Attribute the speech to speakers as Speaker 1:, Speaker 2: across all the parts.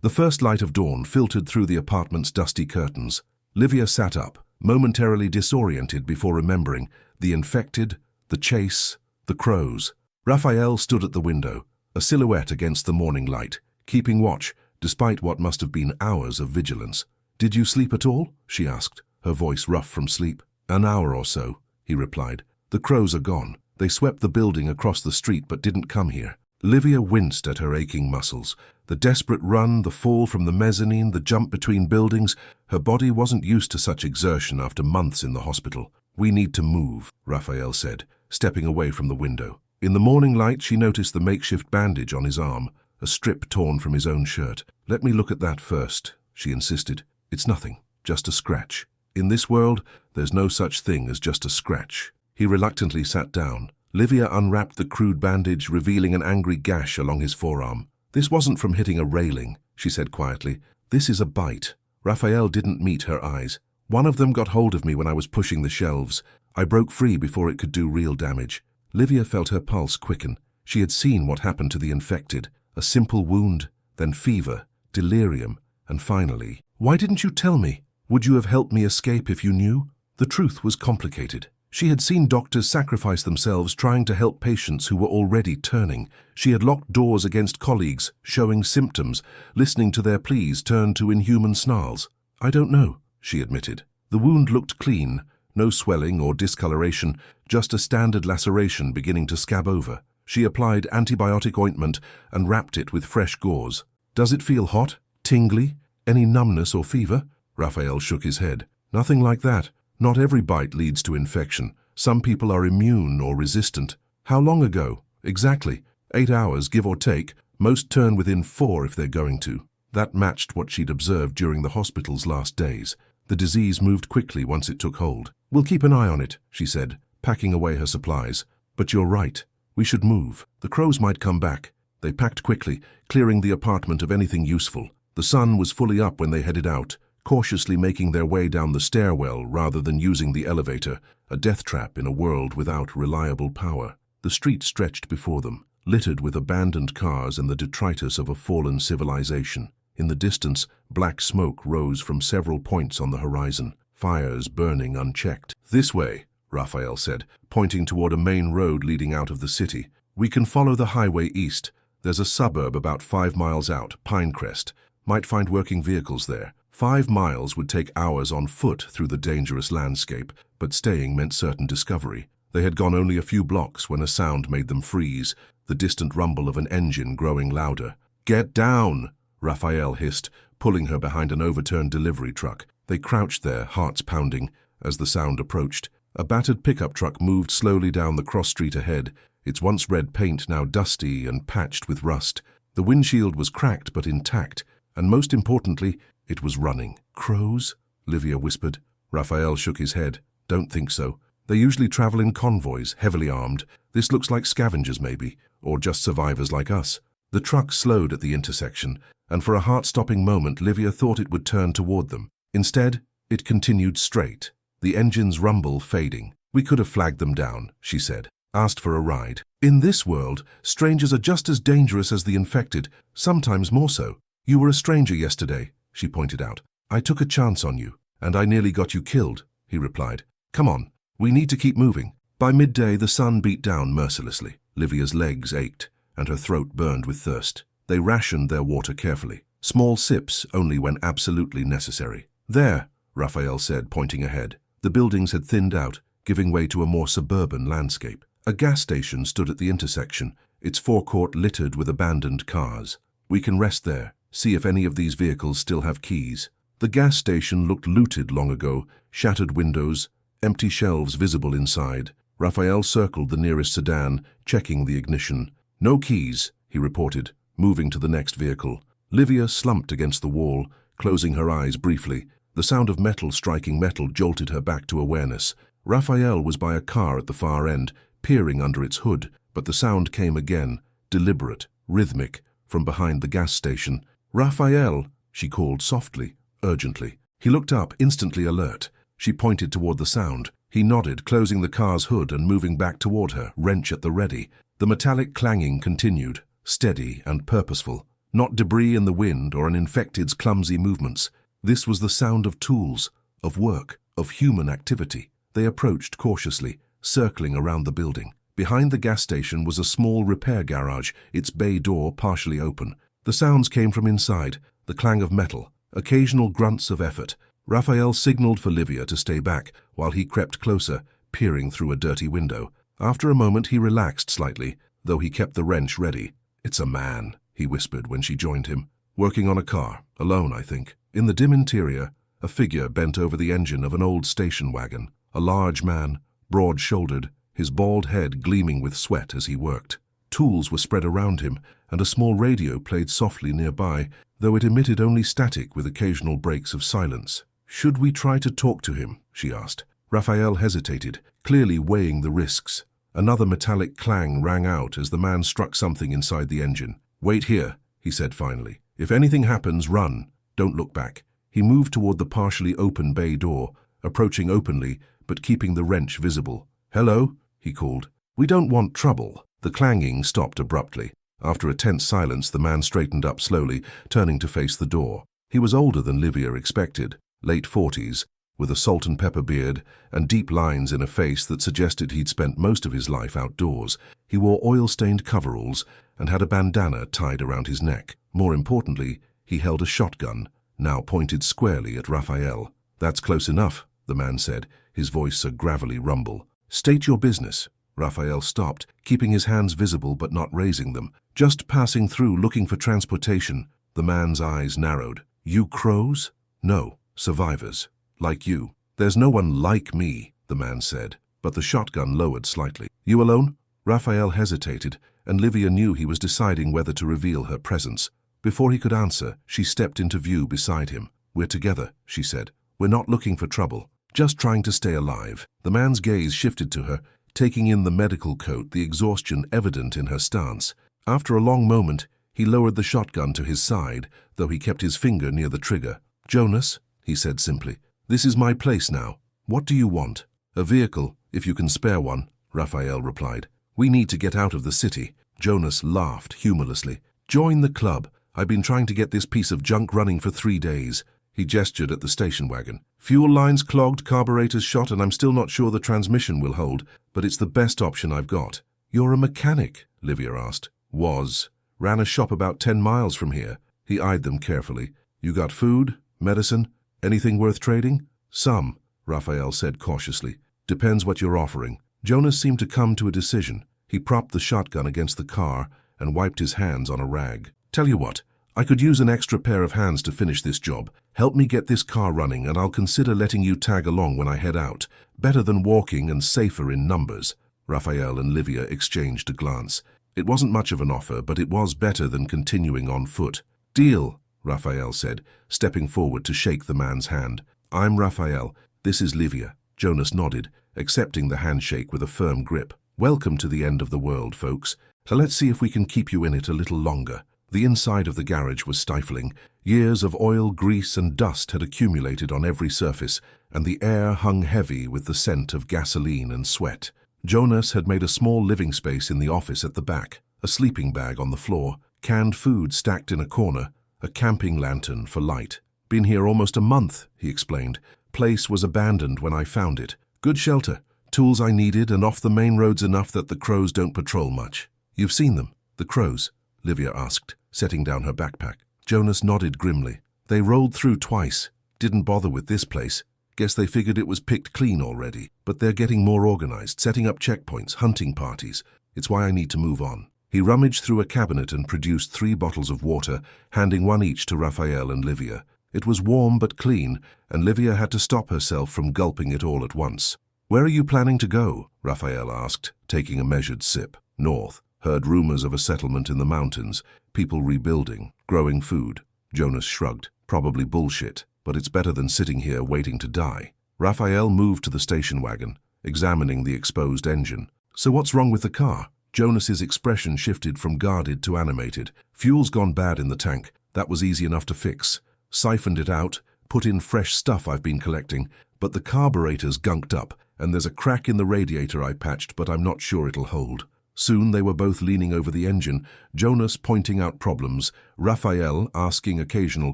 Speaker 1: The first light of dawn filtered through the apartment's dusty curtains. Lívia sat up, momentarily disoriented before remembering the infected, the chase, the crows. Rafael stood at the window, a silhouette against the morning light, keeping watch, despite what must have been hours of vigilance. "Did you sleep at all?" she asked, her voice rough from sleep. "An hour or so," he replied. "The crows are gone. They swept the building across the street but didn't come here." Lívia winced at her aching muscles. The desperate run, the fall from the mezzanine, the jump between buildings. Her body wasn't used to such exertion after months in the hospital. "We need to move," Rafael said, stepping away from the window. In the morning light, she noticed the makeshift bandage on his arm, a strip torn from his own shirt. "Let me look at that first," she insisted. "It's nothing, just a scratch. In this world, there's no such thing as just a scratch." He reluctantly sat down. Lívia unwrapped the crude bandage, revealing an angry gash along his forearm. "This wasn't from hitting a railing," she said quietly. "This is a bite." Rafael didn't meet her eyes. "One of them got hold of me when I was pushing the shelves. I broke free before it could do real damage." Lívia felt her pulse quicken. She had seen what happened to the infected. A simple wound, then fever, delirium, and finally, "Why didn't you tell me? Would you have helped me escape if you knew?" The truth was complicated. She had seen doctors sacrifice themselves trying to help patients who were already turning. She had locked doors against colleagues, showing symptoms, listening to their pleas turn to inhuman snarls. "I don't know," she admitted. The wound looked clean, no swelling or discoloration, just a standard laceration beginning to scab over. She applied antibiotic ointment and wrapped it with fresh gauze. "Does it feel hot? Tingly? Any numbness or fever?" Rafael shook his head. "Nothing like that. Not every bite leads to infection. Some people are immune or resistant." "How long ago?" "Exactly. 8 hours, give or take. Most turn within 4 if they're going to." That matched what she'd observed during the hospital's last days. The disease moved quickly once it took hold. "We'll keep an eye on it," she said, packing away her supplies. "But you're right. We should move. The crows might come back." They packed quickly, clearing the apartment of anything useful. The sun was fully up when they headed out, cautiously making their way down the stairwell rather than using the elevator, a death trap in a world without reliable power. The street stretched before them, littered with abandoned cars and the detritus of a fallen civilization. In the distance, black smoke rose from several points on the horizon, fires burning unchecked. "This way," Rafael said, pointing toward a main road leading out of the city. "We can follow the highway east. There's a suburb about 5 miles out, Pinecrest. Might find working vehicles there." 5 miles would take hours on foot through the dangerous landscape, but staying meant certain discovery. They had gone only a few blocks when a sound made them freeze, the distant rumble of an engine growing louder. "Get down!" Rafael hissed, pulling her behind an overturned delivery truck. They crouched there, hearts pounding, as the sound approached. A battered pickup truck moved slowly down the cross street ahead, its once red paint now dusty and patched with rust. The windshield was cracked but intact, and most importantly, it was running. "Crows?" Lívia whispered. Rafael shook his head. "Don't think so. They usually travel in convoys, heavily armed. This looks like scavengers maybe, or just survivors like us." The truck slowed at the intersection, and for a heart-stopping moment Lívia thought it would turn toward them. Instead, it continued straight, the engine's rumble fading. "We could have flagged them down," she said. "Asked for a ride. In this world, strangers are just as dangerous as the infected, sometimes more so. You were a stranger yesterday," she pointed out. "I took a chance on you, and I nearly got you killed," he replied. "Come on, we need to keep moving." By midday, the sun beat down mercilessly. Lívia's legs ached, and her throat burned with thirst. They rationed their water carefully, small sips only when absolutely necessary. "There," Rafael said, pointing ahead. The buildings had thinned out, giving way to a more suburban landscape. A gas station stood at the intersection, its forecourt littered with abandoned cars. "We can rest there, see if any of these vehicles still have keys." The gas station looked looted long ago, shattered windows, empty shelves visible inside. Rafael circled the nearest sedan, checking the ignition. "No keys," he reported, moving to the next vehicle. Lívia slumped against the wall, closing her eyes briefly. The sound of metal striking metal jolted her back to awareness. Rafael was by a car at the far end, peering under its hood, but the sound came again, deliberate, rhythmic, from behind the gas station. "Rafael," she called softly, urgently. He looked up, instantly alert. She pointed toward the sound. He nodded, closing the car's hood and moving back toward her, wrench at the ready. The metallic clanging continued, steady and purposeful. not debris in the wind or an infected's clumsy movements. This was the sound of tools, of work, of human activity. They approached cautiously, circling around the building. Behind the gas station was a small repair garage, its bay door partially open. The sounds came from inside, the clang of metal, occasional grunts of effort. Rafael signaled for Lívia to stay back while he crept closer, peering through a dirty window. After a moment he relaxed slightly, though he kept the wrench ready. "It's a man," he whispered when she joined him. "Working on a car, alone, I think." In the dim interior, a figure bent over the engine of an old station wagon. A large man, broad-shouldered, his bald head gleaming with sweat as he worked. Tools were spread around him, and a small radio played softly nearby, though it emitted only static with occasional breaks of silence. "Should we try to talk to him?" she asked. Rafael hesitated, clearly weighing the risks. Another metallic clang rang out as the man struck something inside the engine. "Wait here," he said finally. "If anything happens, run. Don't look back." He moved toward the partially open bay door, approaching openly, but keeping the wrench visible. "Hello," he called. "We don't want trouble." The clanging stopped abruptly. After a tense silence, the man straightened up slowly, turning to face the door. He was older than Lívia expected, late 40s, with a salt and pepper beard and deep lines in a face that suggested he'd spent most of his life outdoors. He wore oil-stained coveralls and had a bandana tied around his neck. More importantly, he held a shotgun, now pointed squarely at Rafael. "That's close enough," the man said, his voice a gravelly rumble. "State your business." Rafael stopped, keeping his hands visible but not raising them. "Just passing through looking for transportation." The man's eyes narrowed. "You crows?" "No, survivors. Like you." "There's no one like me," the man said, but the shotgun lowered slightly. "You alone?" Rafael hesitated, and Lívia knew he was deciding whether to reveal her presence. Before he could answer, she stepped into view beside him. "We're together," she said. "We're not looking for trouble, just trying to stay alive." The man's gaze shifted to her, taking in the medical coat, the exhaustion evident in her stance. After a long moment, he lowered the shotgun to his side, though he kept his finger near the trigger. "Jonas," he said simply, "this is my place now. What do you want?" "A vehicle, if you can spare one," Rafael replied. "We need to get out of the city." Jonas laughed humorlessly. "Join the club. I've been trying to get this piece of junk running for 3 days. He gestured at the station wagon. "Fuel lines clogged, carburetors shot, and I'm still not sure the transmission will hold, but it's the best option I've got." "You're a mechanic?" Lívia asked. "Was. Ran a shop about 10 miles from here." He eyed them carefully. "You got food? Medicine? Anything worth trading?" "Some," Rafael said cautiously. "Depends what you're offering." Jonas seemed to come to a decision. He propped the shotgun against the car and wiped his hands on a rag. "Tell you what, I could use an extra pair of hands to finish this job. Help me get this car running and I'll consider letting you tag along when I head out. Better than walking and safer in numbers." Rafael and Lívia exchanged a glance. It wasn't much of an offer, but it was better than continuing on foot. "Deal," Rafael said, stepping forward to shake the man's hand. "I'm Rafael. This is Lívia." Jonas nodded, accepting the handshake with a firm grip. "Welcome to the end of the world, folks. So let's see if we can keep you in it a little longer." The inside of the garage was stifling. Years of oil, grease, and dust had accumulated on every surface, and the air hung heavy with the scent of gasoline and sweat. Jonas had made a small living space in the office at the back, a sleeping bag on the floor, canned food stacked in a corner, a camping lantern for light. "Been here almost a month," he explained. "Place was abandoned when I found it. Good shelter, tools I needed, and off the main roads enough that the crows don't patrol much." "You've seen them, the crows?" Lívia asked, setting down her backpack. Jonas nodded grimly. "They rolled through twice. Didn't bother with this place. Guess they figured it was picked clean already. But they're getting more organized, setting up checkpoints, hunting parties. It's why I need to move on." He rummaged through a cabinet and produced 3 bottles of water, handing one each to Rafael and Lívia. It was warm but clean, and Lívia had to stop herself from gulping it all at once. "Where are you planning to go?" Rafael asked, taking a measured sip. "North. Heard rumors of a settlement in the mountains, people rebuilding, growing food." Jonas shrugged. "Probably bullshit, but it's better than sitting here waiting to die." Rafael moved to the station wagon, examining the exposed engine. "So what's wrong with the car?" Jonas's expression shifted from guarded to animated. "Fuel's gone bad in the tank. That was easy enough to fix. Siphoned it out, put in fresh stuff I've been collecting, but the carburetor's gunked up, and there's a crack in the radiator I patched, but I'm not sure it'll hold." Soon they were both leaning over the engine, Jonas pointing out problems, Rafael asking occasional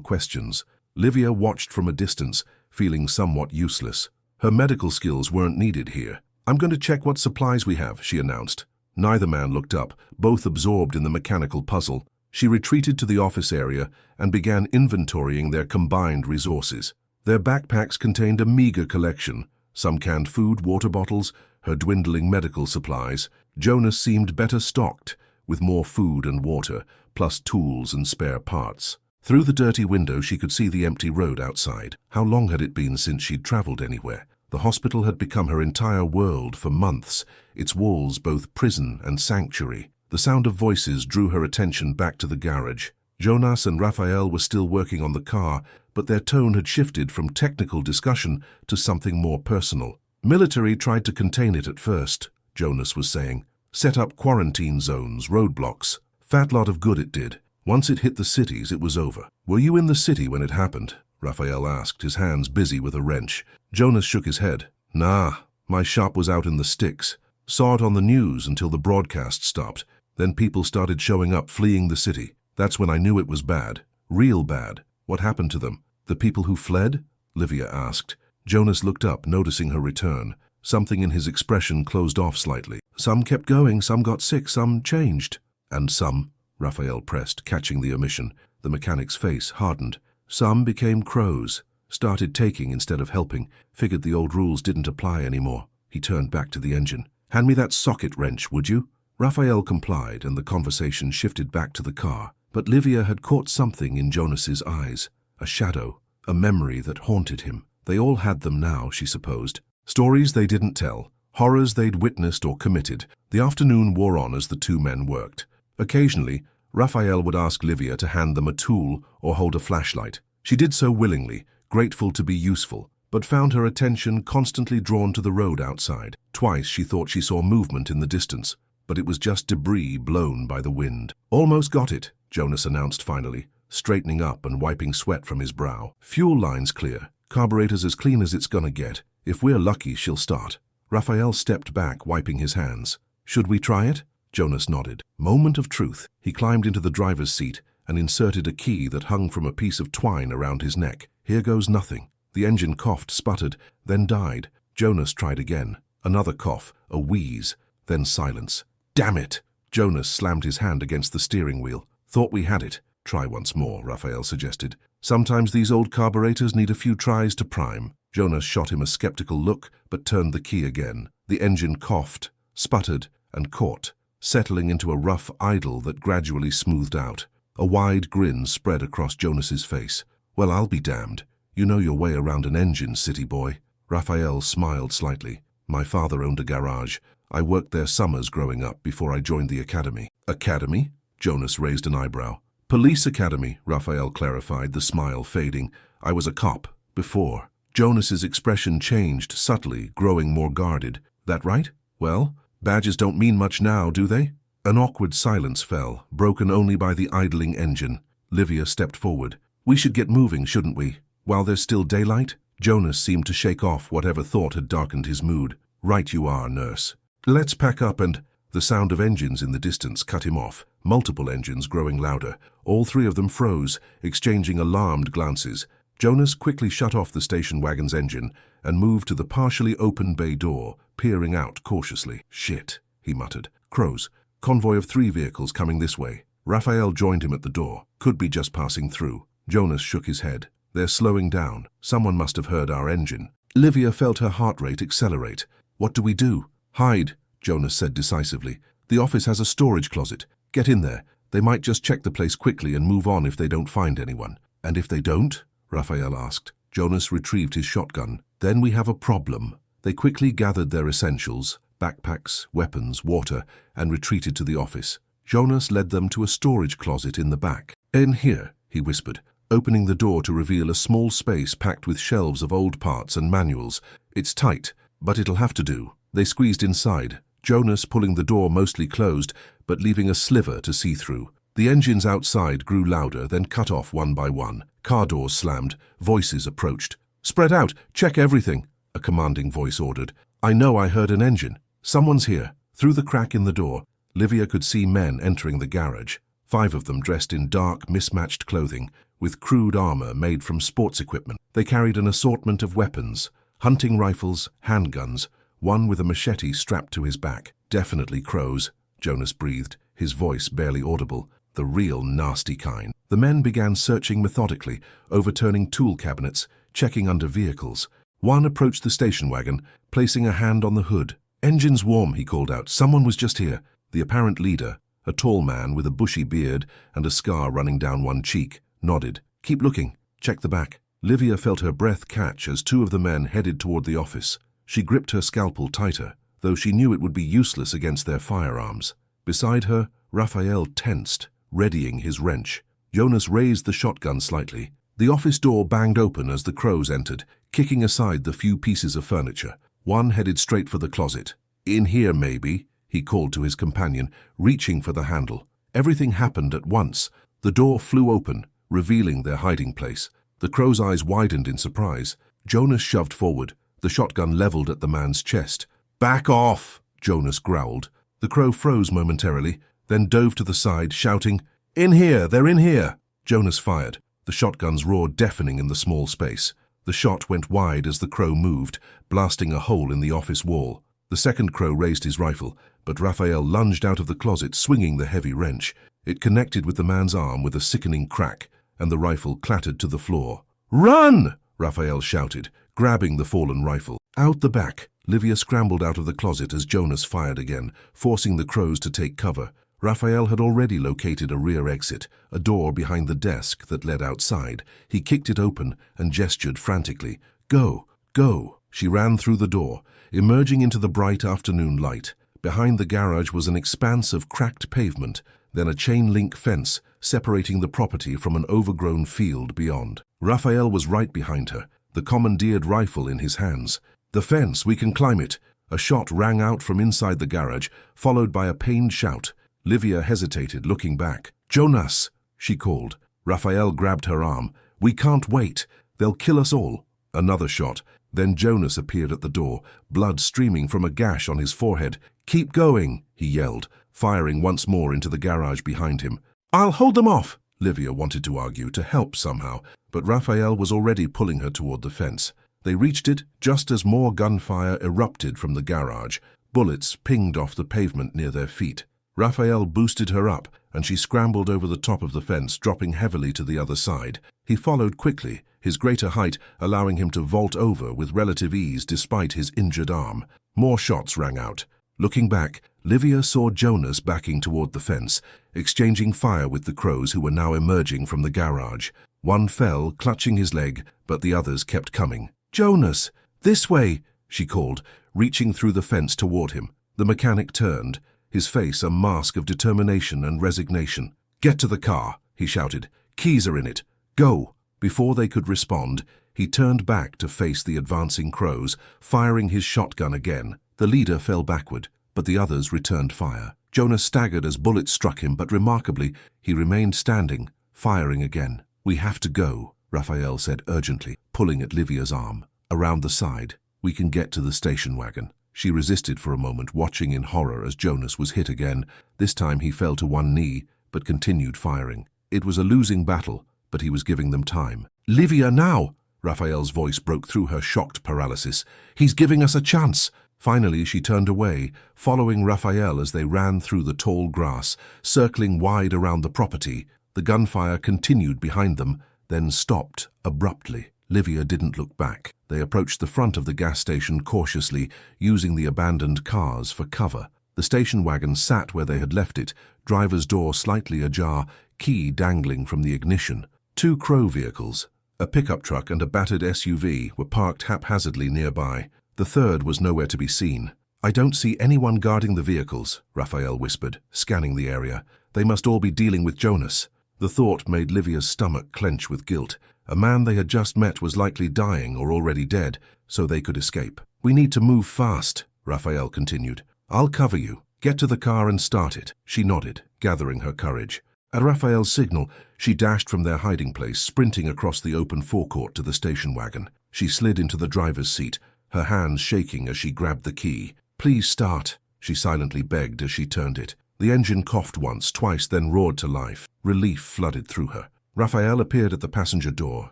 Speaker 1: questions. Lívia watched from a distance, feeling somewhat useless. Her medical skills weren't needed here. "I'm going to check what supplies we have," she announced. Neither man looked up, both absorbed in the mechanical puzzle. She retreated to the office area and began inventorying their combined resources. Their backpacks contained a meager collection, some canned food, water bottles, her dwindling medical supplies. Jonas seemed better stocked, with more food and water, plus tools and spare parts. Through the dirty window she could see the empty road outside. How long had it been since she'd traveled anywhere? The hospital had become her entire world for months, its walls both prison and sanctuary. The sound of voices drew her attention back to the garage. Jonas and Rafael were still working on the car, but their tone had shifted from technical discussion to something more personal. "Military tried to contain it at first," Jonas was saying. "Set up quarantine zones, roadblocks. Fat lot of good it did. Once it hit the cities, it was over." "Were you in the city when it happened?" Rafael asked, his hands busy with a wrench. Jonas shook his head. "Nah, my shop was out in the sticks. Saw it on the news until the broadcast stopped. Then people started showing up, fleeing the city. That's when I knew it was bad. Real bad." "What happened to them? The people who fled?" Lívia asked. Jonas looked up, noticing her return. Something in his expression closed off slightly. "Some kept going, some got sick, some changed." "And some?" Rafael pressed, catching the omission. The mechanic's face hardened. "Some became crows. Started taking instead of helping. Figured the old rules didn't apply anymore." He turned back to the engine. "Hand me that socket wrench, would you?" Rafael complied, and the conversation shifted back to the car. But Lívia had caught something in Jonas's eyes. A shadow, a memory that haunted him. They all had them now, she supposed. Stories they didn't tell, horrors they'd witnessed or committed. The afternoon wore on as the two men worked. Occasionally, Rafael would ask Lívia to hand them a tool or hold a flashlight. She did so willingly, grateful to be useful, but found her attention constantly drawn to the road outside. Twice she thought she saw movement in the distance, but it was just debris blown by the wind. "Almost got it," Jonas announced finally, straightening up and wiping sweat from his brow. "Fuel line's clear. Carburetor's as clean as it's gonna get. If we're lucky, she'll start." Rafael stepped back, wiping his hands. "Should we try it?" Jonas nodded. Moment of truth. He climbed into the driver's seat and inserted a key that hung from a piece of twine around his neck. Here goes nothing. The engine coughed, sputtered, then died. Jonas tried again. Another cough, a wheeze, then silence. "Damn it!" Jonas slammed his hand against the steering wheel. "Thought we had it." "Try once more," Rafael suggested. "Sometimes these old carburetors need a few tries to prime." Jonas shot him a skeptical look, but turned the key again. The engine coughed, sputtered, and caught, settling into a rough idle that gradually smoothed out. A wide grin spread across Jonas's face. "Well, I'll be damned. You know your way around an engine, city boy." Rafael smiled slightly. "My father owned a garage. I worked there summers growing up before I joined the academy." "Academy?" Jonas raised an eyebrow. "Police academy," Rafael clarified, the smile fading. "I was a cop before." Jonas's expression changed subtly, growing more guarded. "That right? Well, badges don't mean much now, do they?" An awkward silence fell, broken only by the idling engine. Lívia stepped forward. "We should get moving, shouldn't we? While there's still daylight?" Jonas seemed to shake off whatever thought had darkened his mood. "Right you are, nurse. Let's pack up and—" The sound of engines in the distance cut him off, multiple engines growing louder. All three of them froze, exchanging alarmed glances. Jonas quickly shut off the station wagon's engine and moved to the partially open bay door, peering out cautiously. "Shit," he muttered. "Crows. Convoy of 3 vehicles coming this way." Rafael joined him at the door. "Could be just passing through." Jonas shook his head. "They're slowing down. Someone must have heard our engine." Lívia felt her heart rate accelerate. "What do we do?" "Hide," Jonas said decisively. "The office has a storage closet. Get in there. They might just check the place quickly and move on if they don't find anyone." "And if they don't?" Rafael asked. Jonas retrieved his shotgun. "Then we have a problem." They quickly gathered their essentials, backpacks, weapons, water, and retreated to the office. Jonas led them to a storage closet in the back. "In here," he whispered, opening the door to reveal a small space packed with shelves of old parts and manuals. "It's tight, but it'll have to do." They squeezed inside, Jonas pulling the door mostly closed, but leaving a sliver to see through. The engines outside grew louder, then cut off one by one. Car doors slammed, voices approached. "Spread out, check everything," a commanding voice ordered. "I know I heard an engine. Someone's here." Through the crack in the door, Lívia could see men entering the garage, 5 of them dressed in dark, mismatched clothing, with crude armor made from sports equipment. They carried an assortment of weapons, hunting rifles, handguns, one with a machete strapped to his back. Definitely crows, Jonas breathed, his voice barely audible. The real nasty kind. The men began searching methodically, overturning tool cabinets, checking under vehicles. One approached the station wagon, placing a hand on the hood. "Engine's warm," he called out. "Someone was just here." The apparent leader, a tall man with a bushy beard and a scar running down one cheek, nodded. "Keep looking. Check the back." Lívia felt her breath catch as 2 of the men headed toward the office. She gripped her scalpel tighter, though she knew it would be useless against their firearms. Beside her, Rafael tensed, readying his wrench. Jonas raised the shotgun slightly. The office door banged open as the crows entered, kicking aside the few pieces of furniture. One headed straight for the closet. "In here, maybe," he called to his companion, reaching for the handle. Everything happened at once. The door flew open, revealing their hiding place. The crow's eyes widened in surprise. Jonas shoved forward, the shotgun leveled at the man's chest. "Back off!" Jonas growled. The crow froze momentarily, then dove to the side, shouting, "In here! They're in here!" Jonas fired. The shotgun's roar deafening in the small space. The shot went wide as the crow moved, blasting a hole in the office wall. The second crow raised his rifle, but Rafael lunged out of the closet, swinging the heavy wrench. It connected with the man's arm with a sickening crack, and the rifle clattered to the floor. "Run!" Rafael shouted, grabbing the fallen rifle. Out the back, Lívia scrambled out of the closet as Jonas fired again, forcing the crows to take cover. Rafael had already located a rear exit, a door behind the desk that led outside. He kicked it open and gestured frantically. "Go! Go!" She ran through the door, emerging into the bright afternoon light. Behind the garage was an expanse of cracked pavement, then a chain-link fence separating the property from an overgrown field beyond. Rafael was right behind her, the commandeered rifle in his hands. "The fence, we can climb it!" A shot rang out from inside the garage, followed by a pained shout. Lívia hesitated, looking back. "Jonas!" she called. Rafael grabbed her arm. "We can't wait. They'll kill us all." Another shot. Then Jonas appeared at the door, blood streaming from a gash on his forehead. "Keep going!" he yelled, firing once more into the garage behind him. "I'll hold them off!" Lívia wanted to argue, to help somehow, but Rafael was already pulling her toward the fence. They reached it just as more gunfire erupted from the garage. Bullets pinged off the pavement near their feet. Rafael boosted her up, and she scrambled over the top of the fence, dropping heavily to the other side. He followed quickly, his greater height allowing him to vault over with relative ease despite his injured arm. More shots rang out. Looking back, Lívia saw Jonas backing toward the fence, exchanging fire with the crows who were now emerging from the garage. One fell, clutching his leg, but the others kept coming. "Jonas! This way!" she called, reaching through the fence toward him. The mechanic turned, his face a mask of determination and resignation. "Get to the car," he shouted. "Keys are in it. Go!" Before they could respond, he turned back to face the advancing crows, firing his shotgun again. The leader fell backward, but the others returned fire. Jonas staggered as bullets struck him, but remarkably, he remained standing, firing again. "We have to go," Rafael said urgently, pulling at Lívia's arm. "Around the side. We can get to the station wagon." She resisted for a moment, watching in horror as Jonas was hit again. This time he fell to one knee, but continued firing. It was a losing battle, but he was giving them time. "Lívia, now!" Rafael's voice broke through her shocked paralysis. "He's giving us a chance!" Finally, she turned away, following Rafael as they ran through the tall grass, circling wide around the property. The gunfire continued behind them, then stopped abruptly. Lívia didn't look back. They approached the front of the gas station cautiously, using the abandoned cars for cover. The station wagon sat where they had left it, driver's door slightly ajar, key dangling from the ignition. 2 crow vehicles, a pickup truck and a battered SUV, were parked haphazardly nearby. The third was nowhere to be seen. "I don't see anyone guarding the vehicles," Rafael whispered, scanning the area. "They must all be dealing with Jonas." The thought made Lívia's stomach clench with guilt. A man they had just met was likely dying or already dead, so they could escape. "We need to move fast," Rafael continued. "I'll cover you. Get to the car and start it." She nodded, gathering her courage. At Rafael's signal, she dashed from their hiding place, sprinting across the open forecourt to the station wagon. She slid into the driver's seat, her hands shaking as she grabbed the key. "Please start," she silently begged as she turned it. The engine coughed once, twice, then roared to life. Relief flooded through her. Rafael appeared at the passenger door,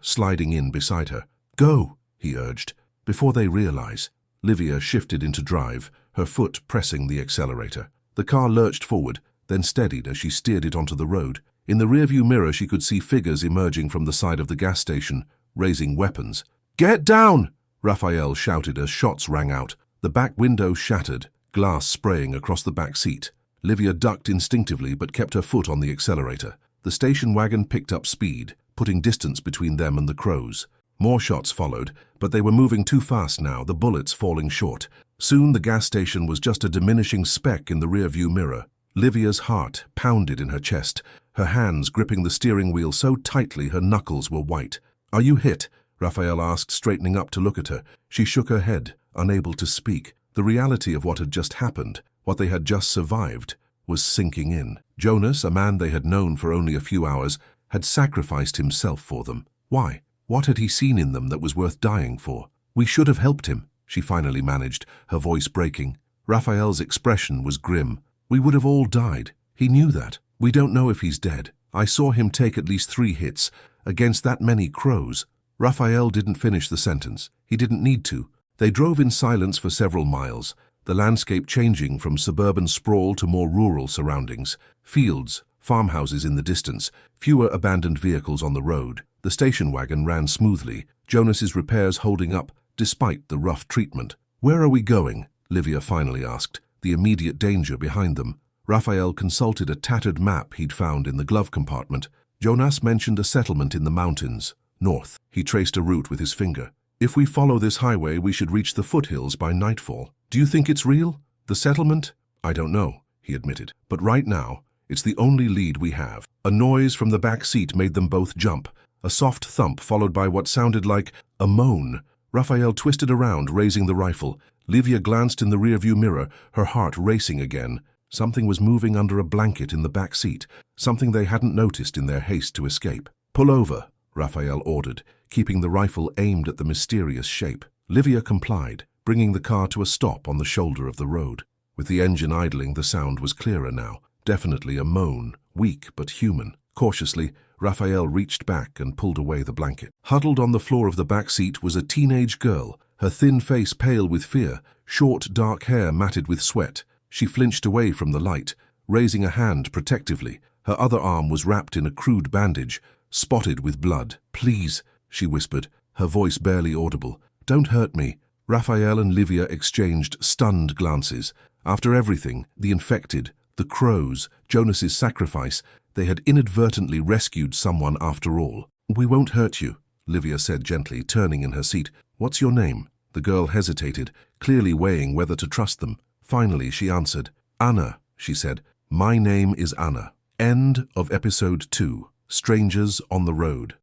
Speaker 1: sliding in beside her. "Go," he urged. Before they realize, Lívia shifted into drive, her foot pressing the accelerator. The car lurched forward, then steadied as she steered it onto the road. In the rearview mirror she could see figures emerging from the side of the gas station, raising weapons. "Get down!" Rafael shouted as shots rang out. The back window shattered, glass spraying across the back seat. Lívia ducked instinctively but kept her foot on the accelerator. The station wagon picked up speed, putting distance between them and the crows. More shots followed, but they were moving too fast now, the bullets falling short. Soon the gas station was just a diminishing speck in the rearview mirror. Lívia's heart pounded in her chest, her hands gripping the steering wheel so tightly her knuckles were white. "Are you hit?" Rafael asked, straightening up to look at her. She shook her head, unable to speak. The reality of what had just happened, what they had just survived, was sinking in. Jonas, a man they had known for only a few hours, had sacrificed himself for them. Why? What had he seen in them that was worth dying for? "We should have helped him," she finally managed, her voice breaking. Rafael's expression was grim. "We would have all died. He knew that. We don't know if he's dead. I saw him take at least 3 hits, against that many crows." Rafael didn't finish the sentence. He didn't need to. They drove in silence for several miles, the landscape changing from suburban sprawl to more rural surroundings. Fields, farmhouses in the distance, fewer abandoned vehicles on the road. The station wagon ran smoothly, Jonas's repairs holding up despite the rough treatment. "Where are we going?" Lívia finally asked, the immediate danger behind them. Rafael consulted a tattered map he'd found in the glove compartment. Jonas mentioned a settlement in the mountains, north. He traced a route with his finger. "If we follow this highway, we should reach the foothills by nightfall. Do you think it's real? The settlement?" "I don't know," he admitted. "But right now, it's the only lead we have." A noise from the back seat made them both jump. A soft thump followed by what sounded like a moan. Rafael twisted around, raising the rifle. Lívia glanced in the rearview mirror, her heart racing again. Something was moving under a blanket in the back seat, something they hadn't noticed in their haste to escape. "Pull over," Rafael ordered, keeping the rifle aimed at the mysterious shape. Lívia complied, bringing the car to a stop on the shoulder of the road. With the engine idling, the sound was clearer now. Definitely a moan, weak but human. Cautiously, Rafael reached back and pulled away the blanket. Huddled on the floor of the back seat was a teenage girl, her thin face pale with fear, short dark hair matted with sweat. She flinched away from the light, raising a hand protectively. Her other arm was wrapped in a crude bandage, spotted with blood. "Please," she whispered, her voice barely audible. "Don't hurt me." Rafael and Lívia exchanged stunned glances. After everything, the infected, the crows, Jonas's sacrifice, they had inadvertently rescued someone after all. "We won't hurt you," Lívia said gently, turning in her seat. "What's your name?" The girl hesitated, clearly weighing whether to trust them. Finally, she answered. "Anna," she said. "My name is Anna." End of episode 2. Strangers on the Road.